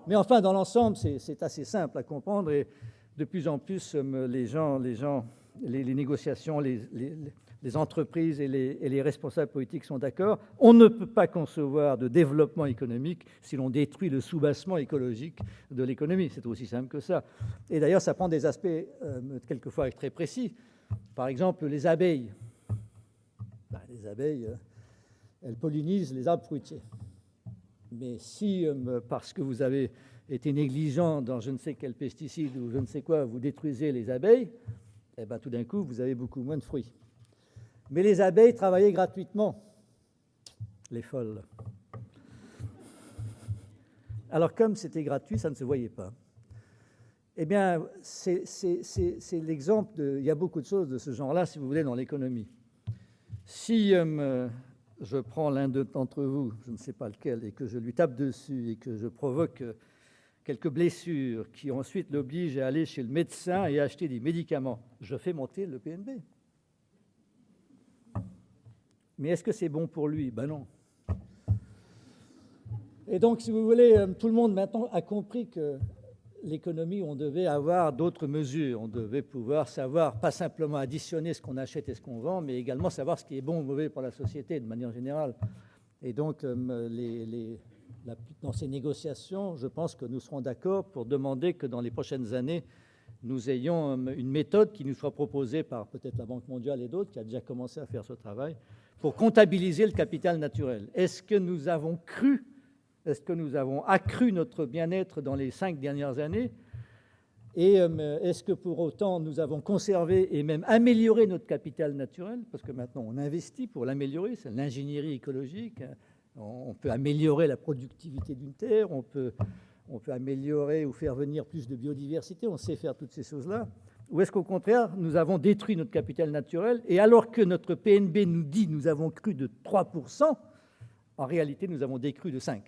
Mais enfin, dans l'ensemble, c'est assez simple à comprendre et de plus en plus, les négociations, les entreprises et les responsables politiques sont d'accord. On ne peut pas concevoir de développement économique si l'on détruit le soubassement écologique de l'économie. C'est aussi simple que ça. Et d'ailleurs, ça prend des aspects quelquefois très précis. Par exemple, les abeilles. Les abeilles, elles pollinisent les arbres fruitiers. Mais si, parce que vous avez été négligent dans je ne sais quel pesticide ou je ne sais quoi, vous détruisez les abeilles, eh bien, tout d'un coup, vous avez beaucoup moins de fruits. Mais les abeilles travaillaient gratuitement, les folles. Alors, comme c'était gratuit, ça ne se voyait pas. Eh bien, c'est l'exemple il y a beaucoup de choses de ce genre-là, si vous voulez, dans l'économie. Si je prends l'un d'entre vous, je ne sais pas lequel, et que je lui tape dessus et que je provoque quelques blessures qui ensuite l'obligent à aller chez le médecin et à acheter des médicaments, je fais monter le PNB. Mais est-ce que c'est bon pour lui? Ben non. Et donc, si vous voulez, tout le monde maintenant a compris que l'économie, on devait avoir d'autres mesures. On devait pouvoir savoir, pas simplement additionner ce qu'on achète et ce qu'on vend, mais également savoir ce qui est bon ou mauvais pour la société de manière générale. Et donc, dans ces négociations, je pense que nous serons d'accord pour demander que dans les prochaines années, nous ayons une méthode qui nous soit proposée par peut-être la Banque mondiale et d'autres, qui a déjà commencé à faire ce travail, pour comptabiliser le capital naturel. Est-ce que nous avons accru notre bien-être dans les 5 dernières années? Et est-ce que pour autant nous avons conservé et même amélioré notre capital naturel? Parce que maintenant on investit pour l'améliorer, c'est l'ingénierie écologique. On peut améliorer la productivité d'une terre, on peut améliorer ou faire venir plus de biodiversité, on sait faire toutes ces choses-là. Ou est-ce qu'au contraire, nous avons détruit notre capital naturel et alors que notre PNB nous dit nous avons cru de 3%, en réalité nous avons décru de 5%.